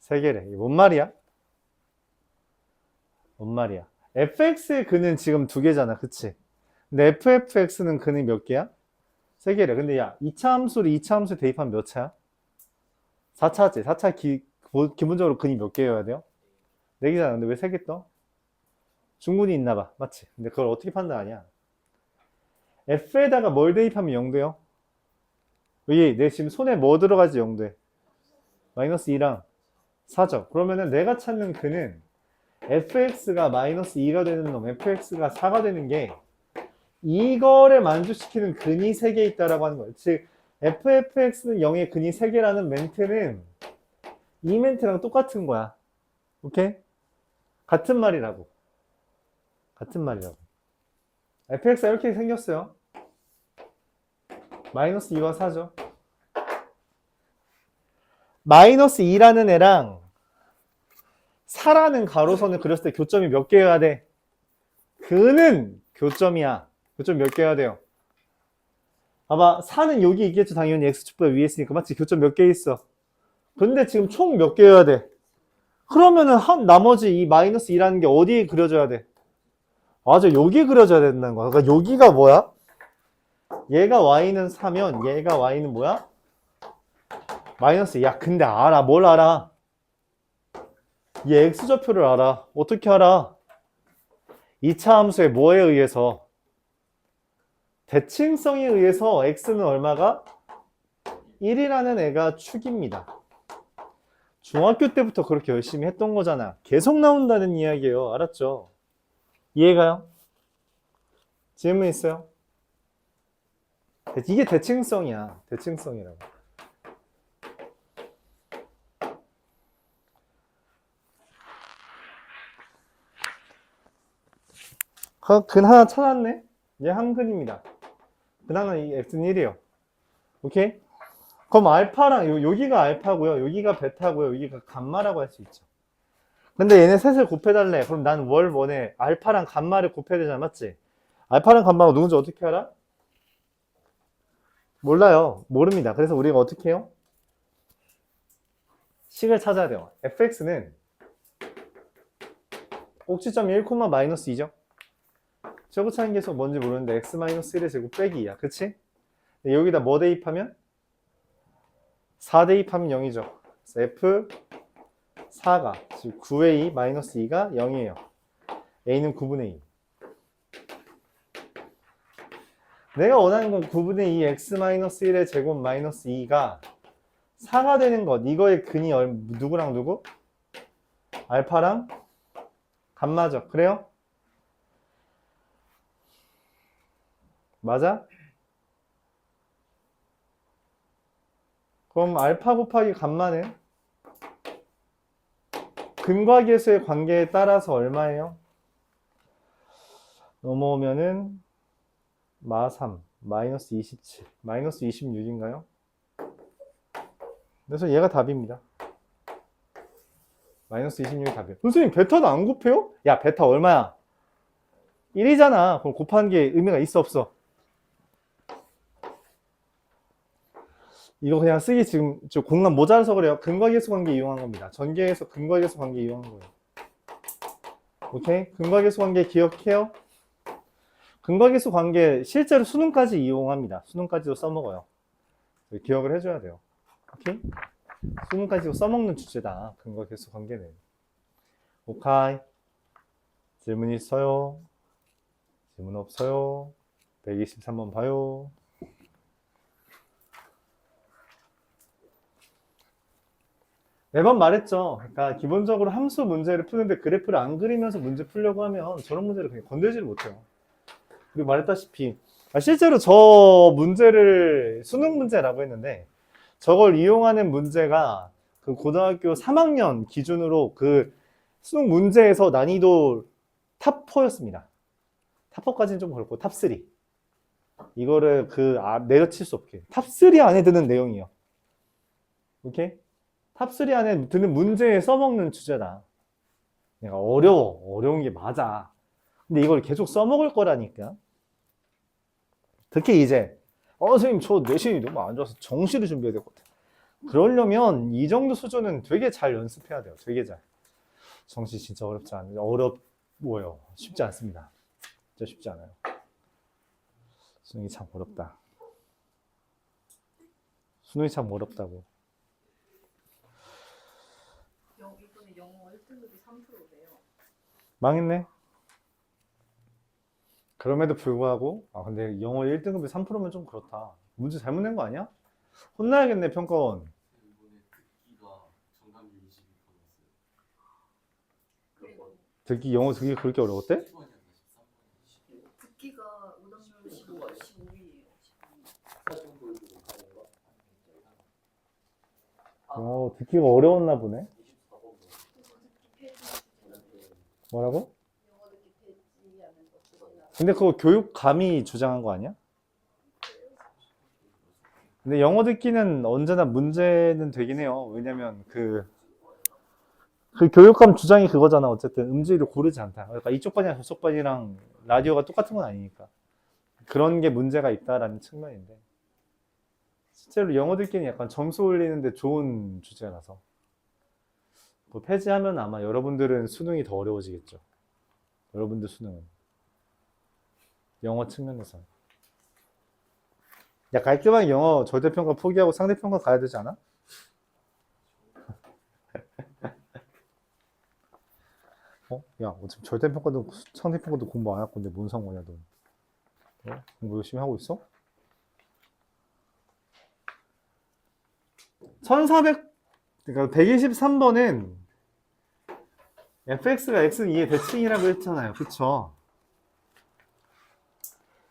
S1: 3개래. 이게 뭔 말이야? 뭔 말이야? fx의 근은 지금 2개잖아. 그치? 근데 ffx는 근이 몇 개야? 3개래. 근데 야, 2차 함수를 2차 함수에 대입하면 몇 차야? 4차지. 4차 기본적으로 근이 몇 개여야 돼요? 4개잖아. 근데 왜 3개 떠? 중군이 있나 봐. 맞지? 근데 그걸 어떻게 판단하냐? f에다가 뭘 대입하면 0 돼요? 여기 내 지금 손에 뭐 들어가지 0 돼? 마이너스 2랑 4죠. 그러면은 내가 찾는 근은 fx가 마이너스 2가 되는 놈, fx가 4가 되는 게 이거를 만족시키는 근이 3개 있다라고 하는 거예요. 즉 ffx는 0의 근이 3개라는 멘트는 이 멘트랑 똑같은 거야. 오케이? 같은 말이라고. 같은 말이라고. fx가 이렇게 생겼어요. 마이너스 2와 4죠. 마이너스 2라는 애랑 4라는 가로선을 그렸을 때 교점이 몇 개여야 돼? 그는 교점이야. 교점 몇 개여야 돼요? 봐봐. 4는 여기 있겠죠. 당연히 x축보다 위에 있으니까. 맞지? 교점 몇 개 있어. 근데 지금 총 몇 개여야 돼? 그러면은 나머지 이 마이너스 2라는 게 어디에 그려져야 돼? 맞아. 여기 그려져야 된다는 거야. 그러니까 여기가 뭐야? 얘가 y는 4면 얘가 y는 뭐야? 마이너스. 야, 근데 알아. 뭘 알아? 얘 x좌표를 알아. 어떻게 알아? 2차 함수의 뭐에 의해서? 대칭성에 의해서 x는 얼마가? 1이라는 애가 축입니다. 중학교 때부터 그렇게 열심히 했던 거잖아. 계속 나온다는 이야기예요. 알았죠? 이해가요? 질문 있어요? 이게 대칭성이야. 대칭성이라고. 근 하나 찾았네? 얘 한근입니다. 근 하나 이 x는 1이에요. 오케이? 그럼 알파랑 여기가 알파고요. 여기가 베타고요. 여기가 감마라고 할 수 있죠. 근데 얘네 셋을 곱해달래. 그럼 난 월 원에 알파랑 감마를 곱해야 되잖아. 맞지? 알파랑 감마가 누군지 어떻게 알아? 몰라요. 모릅니다. 그래서 우리가 어떻게 해요? 식을 찾아야 돼요. fx는 꼭지점이 1, 마이너스 2죠? 최고차인 계속 뭔지 모르는데 x 마이너스 1의 제곱 빼기 2야. 그치? 여기다 뭐 대입하면? 4 대입하면 0이죠. 그래서 f4가 즉 9의 2 마이너스 2가 0이에요. a는 9분의 2. 내가 원하는 건 9분의 2 x 마이너스 1의 제곱 마이너스 2가 4가 되는 것. 이거의 근이 누구랑 누구? 알파랑 감마죠. 그래요? 맞아? 그럼 알파 곱하기 감마는 근과 계수의 관계에 따라서 얼마예요? 넘어오면은 마3, 마이너스 27, 마이너스 26인가요? 그래서 얘가 답입니다. 마이너스 26이 답이에요. 선생님 베타는 안 곱해요? 야 베타 얼마야? 1이잖아. 그럼 곱하는 게 의미가 있어 없어? 이거 그냥 쓰기 지금 공간 모자라서 그래요. 근과 계수 관계 이용한 겁니다. 전개에서 근과 계수 관계 이용한 거예요. 오케이? 근과 계수 관계 기억해요? 근과 계수 관계 실제로 수능까지 이용합니다. 수능까지도 써먹어요. 기억을 해줘야 돼요. 오케이? 수능까지도 써먹는 주제다. 근과 계수 관계는. 오케이? 질문 있어요? 질문 없어요? 123번 봐요. 매번 말했죠. 그러니까 기본적으로 함수 문제를 푸는데 그래프를 안 그리면서 문제 풀려고 하면 저런 문제를 그냥 건들지를 못해요. 그리고 말했다시피 실제로 저 문제를 수능 문제라고 했는데 저걸 이용하는 문제가 그 고등학교 3학년 기준으로 그 수능 문제에서 난이도 탑4였습니다. 탑4까지는 좀 그렇고 탑3 이거를 내려칠 수 없게 탑3 안에 드는 내용이에요. 오케이? 탑3 안에 드는 문제에 써먹는 주제다. 내가 어려운 게 맞아. 근데 이걸 계속 써먹을 거라니까. 특히 이제 선생님 저 내신이 너무 안 좋아서 정시를 준비해야 될 것 같아요. 그러려면 이 정도 수준은 되게 잘 연습해야 돼요. 되게 잘. 정시 진짜 어렵지 않아요. 어렵고요. 쉽지 않습니다. 진짜 쉽지 않아요. 수능이 참 어렵다. 수능이 참 어렵다고.
S2: 이번에 영어 1등급이 3%래요.
S1: 망했네. 그럼에도 불구하고 근데 영어 1등급이 3%면 좀 그렇다. 문제 잘못 낸 거 아니야? 혼나야겠네 평가원.
S3: 이번에 듣기가 정답률 22%였어요.
S2: 그리고
S1: 영어 듣기 그렇게 어려웠대?
S2: 듣기가 오답률 15이에요.
S1: 영어 듣기가 어려웠나 보네. 뭐라고?
S2: 영어 듣기 되지 않는 것들이나
S1: 근데 그거 교육감이 주장한 거 아니야? 근데 영어 듣기는 언제나 문제는 되긴 해요. 왜냐면 그 교육감 주장이 그거잖아. 어쨌든 음질을 고르지 않다. 그러니까 이쪽 반이랑 저쪽 반이랑 라디오가 똑같은 건 아니니까. 그런 게 문제가 있다라는 측면인데. 실제로 영어 듣기는 약간 점수 올리는데 좋은 주제라서. 그거 폐지하면 아마 여러분들은 수능이 더 어려워지겠죠. 여러분들 수능은. 영어 측면에서. 야, 깔끔하게 영어 절대평가 포기하고 상대평가 가야 되지 않아? 야, 어차피 절대평가도 상대평가도 공부 안 할 건데 뭔 상관이야, 너? 공부 열심히 하고 있어? 1400 그러니까 123번은 fx가 x는 2의 대칭이라고 했잖아요. 그쵸?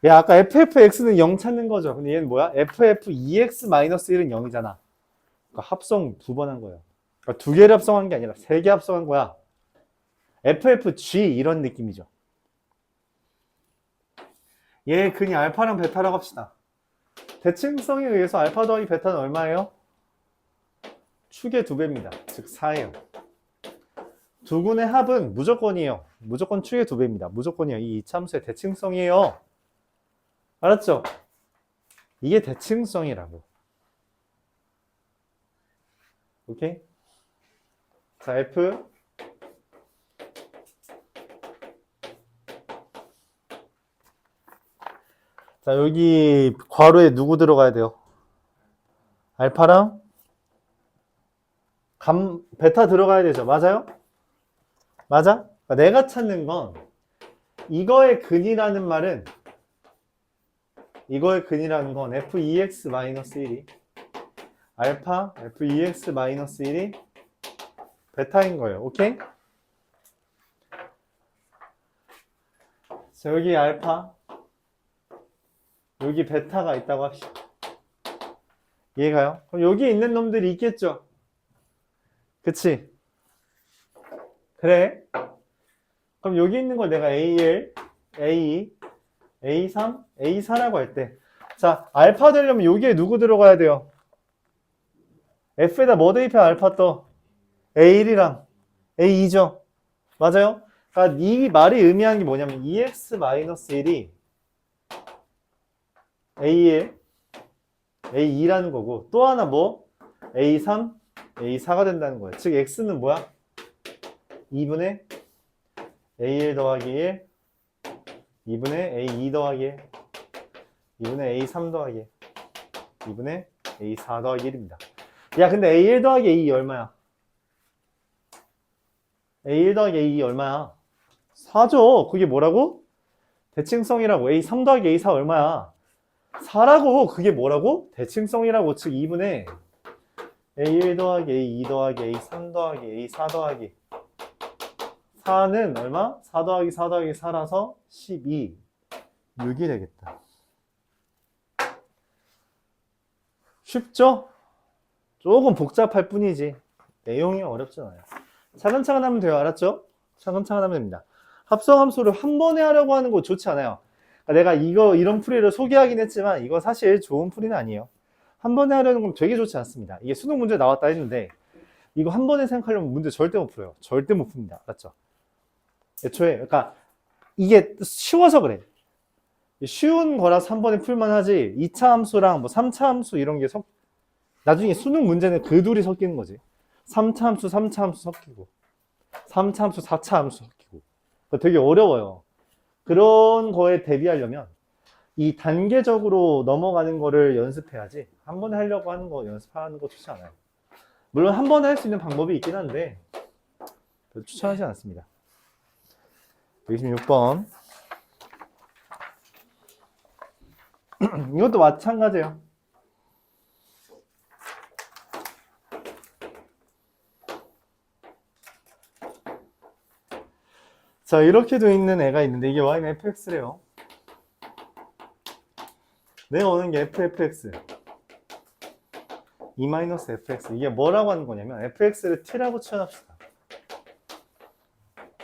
S1: 야, 아까 ffx는 0 찾는 거죠. 근데 얘는 뭐야? ff2x-1은 0이잖아. 그러니까 합성 2번 한 거예요. 그러니까 2개를 합성한 게 아니라 3개 합성한 거야. ffg 이런 느낌이죠. 얘 그냥 알파랑 베타라고 합시다. 대칭성에 의해서 알파 더하기 베타는 얼마예요? 축의 2배입니다. 즉 4예요. 두 군의 합은 무조건이에요. 무조건 축의 2배입니다. 무조건이에요. 이 이차함수의 대칭성이에요. 알았죠? 이게 대칭성이라고. 오케이? 자, F. 자, 여기 괄호에 누구 들어가야 돼요? 알파랑 베타 들어가야 되죠. 맞아요? 맞아? 그러니까 내가 찾는 건 이거의 근이라는 말은 이거의 근이라는 건 f2x-1이 알파 f2x-1이 베타인 거예요. 오케이? 자, 여기 알파 여기 베타가 있다고 합시다. 이해가요? 그럼 여기 있는 놈들이 있겠죠? 그치? 그래? 그럼 여기 있는 걸 내가 A1, A2, A3, A4라고 할 때, 자, 알파 되려면 여기에 누구 들어가야 돼요? F에다 뭐 대입해 알파 떠? A1이랑 A2죠? 맞아요? 그러니까 이 말이 의미하는 게 뭐냐면 EX-1이 A1, A2라는 거고, 또 하나 뭐? A3, A4가 된다는 거예요. 즉, X는 뭐야? 2분의 A1 더하기 1, 2분의 A2 더하기 1, 2분의 A3 더하기 1, 2분의 A4 더하기 1입니다. 야, 근데 A1 더하기 A2 얼마야? A1 더하기 A2 얼마야? 4죠. 그게 뭐라고? 대칭성이라고. A3 더하기 A4 얼마야? 4라고. 그게 뭐라고? 대칭성이라고. 즉 2분의 A1 더하기 A2 더하기 A3 더하기 A4 더하기 4는 얼마? 4 더하기 4 더하기 4라서 12, 6이 되겠다. 쉽죠? 조금 복잡할 뿐이지 내용이 어렵지 않아요. 차근차근 하면 돼요. 알았죠? 차근차근 하면 됩니다. 합성함수를 한 번에 하려고 하는 거 좋지 않아요. 내가 이런 풀이를 소개하긴 했지만 이거 사실 좋은 풀이는 아니에요. 한 번에 하려는 건 되게 좋지 않습니다. 이게 수능 문제 나왔다 했는데 이거 한 번에 생각하려면 문제 절대 못 풀어요. 절대 못 풉니다. 알았죠? 애초에 그러니까 이게 쉬워서 그래. 쉬운 거라서 한 번에 풀만 하지 2차 함수랑 뭐 3차 함수 이런 게 나중에 수능 문제는 그 둘이 섞이는 거지. 3차 함수, 3차 함수 섞이고 3차 함수, 4차 함수 섞이고 그러니까 되게 어려워요. 그런 거에 대비하려면 이 단계적으로 넘어가는 거를 연습해야지 한 번에 하려고 하는 거 연습하는 거 좋지 않아요. 물론 한 번에 할 수 있는 방법이 있긴 한데 추천하지 않습니다. 26번 이것도 마찬가지예요. 자, 이렇게 돼 있는 애가 있는데 이게 y는 fx래요. 내가 오는 게 ffx 2-fx 이게 뭐라고 하는 거냐면 fx를 t라고 치환합시다.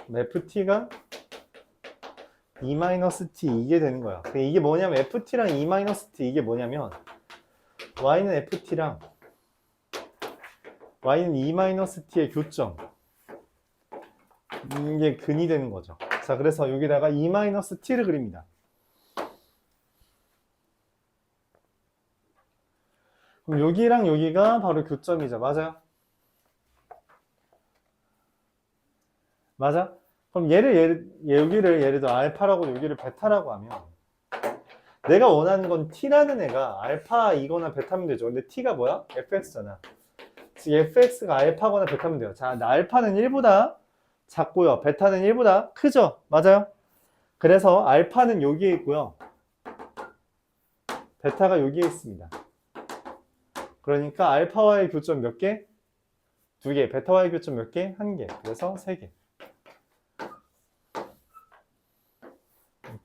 S1: ft가 2-t 이게 되는 거야. 이게 뭐냐면 ft랑 2-t 이게 뭐냐면 y는 ft랑 y는 2-t의 교점 이게 근이 되는 거죠. 자, 그래서 여기다가 2-t를 그립니다. 그럼 여기랑 여기가 바로 교점이죠. 맞아요? 맞아? 그럼 여기를 예를 들어 알파라고 여기를 베타라고 하면 내가 원하는 건 t라는 애가 알파이거나 베타면 되죠. 근데 t가 뭐야? fx잖아. 즉 fx가 알파거나 베타면 돼요. 자, 알파는 1보다 작고요. 베타는 1보다 크죠? 맞아요? 그래서 알파는 여기에 있고요. 베타가 여기에 있습니다. 그러니까 알파와의 교점 몇 개? 2개. 베타 y 교점 몇 개? 1개. 그래서 3개.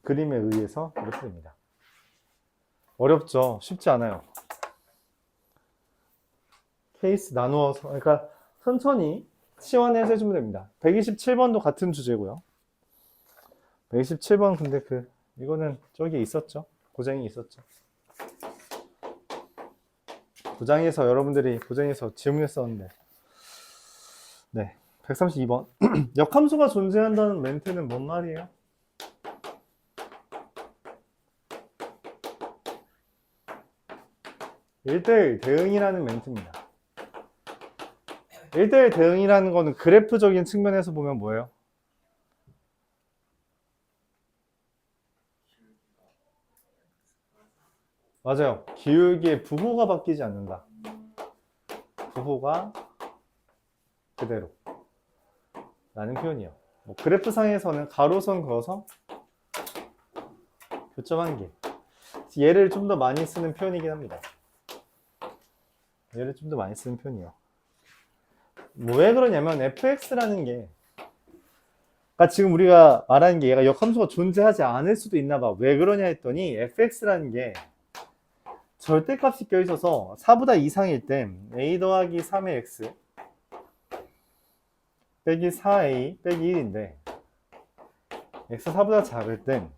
S1: 그림에 의해서 이렇게 됩니다. 어렵죠? 쉽지 않아요. 케이스 나누어서, 그러니까 천천히 시원해서 해주면 됩니다. 127번도 같은 주제고요. 127번 근데 이거는 저기 있었죠? 고장이 있었죠. 고장에서 여러분들이 고장에서 질문했었는데. 네. 132번. 역함수가 존재한다는 멘트는 뭔 말이에요? (1대1) 대응이라는 멘트입니다. 1대1 대응이라는 거는 그래프적인 측면에서 보면 뭐예요? 맞아요. 기울기의 부호가 바뀌지 않는다. 부호가 그대로 라는 표현이에요. 뭐 그래프상에서는 가로선 그어서 교점 1개. 얘를 좀 더 많이 쓰는 표현이긴 합니다. 얘를 좀 더 많이 쓰는 표현이에요. 뭐 왜 그러냐면 fx라는 게, 그러니까 지금 우리가 말하는 게 얘가 역함수가 존재하지 않을 수도 있나 봐. 왜 그러냐 했더니 fx라는 게 절대값이 껴있어서 4보다 이상일 땐 a 더하기 3의 x 빼기 4a 빼기 1인데 x 4보다 작을 땐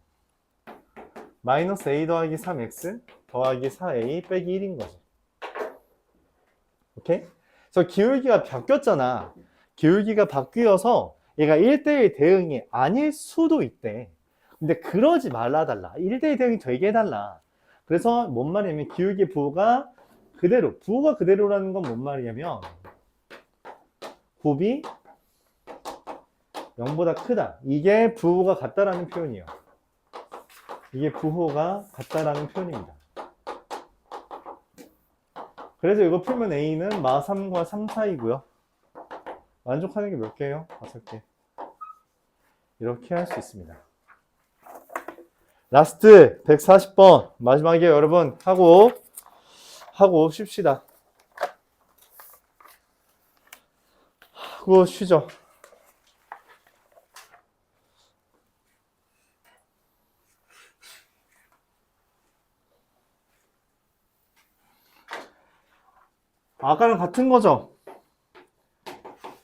S1: 마이너스 a 더하기 3x 더하기 4a 빼기 1인 거지. 오케이? 그래서 기울기가 바뀌었잖아. 기울기가 바뀌어서 얘가 1대1 대응이 아닐 수도 있대. 근데 그러지 말라달라. 1대1 대응이 되게 해달라. 그래서 뭔 말이냐면 기울기 부호가 그대로. 부호가 그대로라는 건 뭔 말이냐면 곱이 0보다 크다. 이게 부호가 같다라는 표현이에요. 이게 부호가 같다라는 표현입니다. 그래서 이거 풀면 A는 마 3과 3 사이고요. 만족하는 게 몇 개예요? 5개. 이렇게 할 수 있습니다. 라스트 140번 마지막에 여러분 하고 쉽시다. 하고 쉬죠. 아까랑 같은 거죠?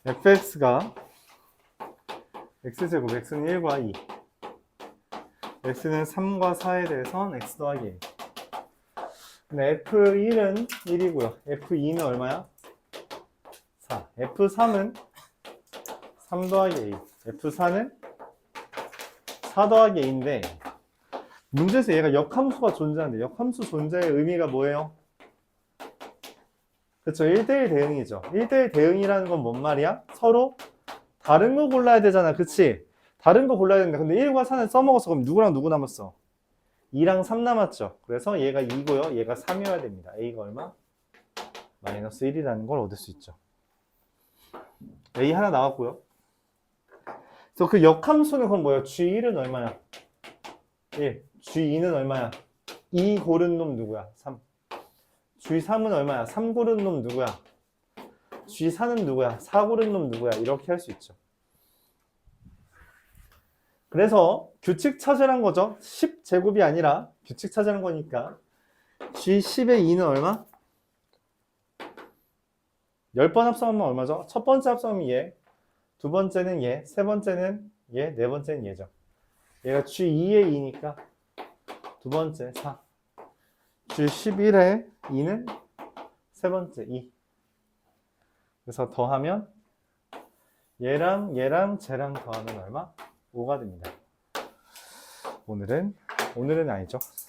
S1: fx가 x제곱, x는 1과 2, x는 3과 4에 대해선 x 더하기 1. 근데 f1은 1이고요. f2는 얼마야? 4. f3은 3 더하기 a, f4는 4 더하기 a인데 문제에서 얘가 역함수가 존재하는데 역함수 존재의 의미가 뭐예요? 그쵸, 1대1 대응이죠. 1대1 대응이라는 건 뭔 말이야? 서로 다른 거 골라야 되잖아. 그치? 다른 거 골라야 되는데 근데 1과 4는 써먹었어. 그럼 누구랑 누구 남았어? 2랑 3 남았죠. 그래서 얘가 2고요. 얘가 3이어야 됩니다. A가 얼마? 마이너스 1이라는 걸 얻을 수 있죠. A 하나 나왔고요. 그래서 그 역함수는 그럼 뭐예요? G1은 얼마야? 1. G2는 얼마야? 2 고른 놈 누구야? 3. G3은 얼마야? 3 고른 놈 누구야? G4는 누구야? 4 고른 놈 누구야? 이렇게 할 수 있죠. 그래서 규칙 찾으란 거죠. 10제곱이 아니라 규칙 찾으란 거니까 G10의 2는 얼마? 10번 합성하면 얼마죠? 첫 번째 합성하면 얘, 두 번째는 얘, 세 번째는 얘, 네 번째는 얘죠. 얘가 G2의 2니까 두 번째 4. G11의 2는 세 번째 2. 그래서 더하면 얘랑 얘랑 쟤랑 더하면 얼마? 5가 됩니다. 오늘은 아니죠.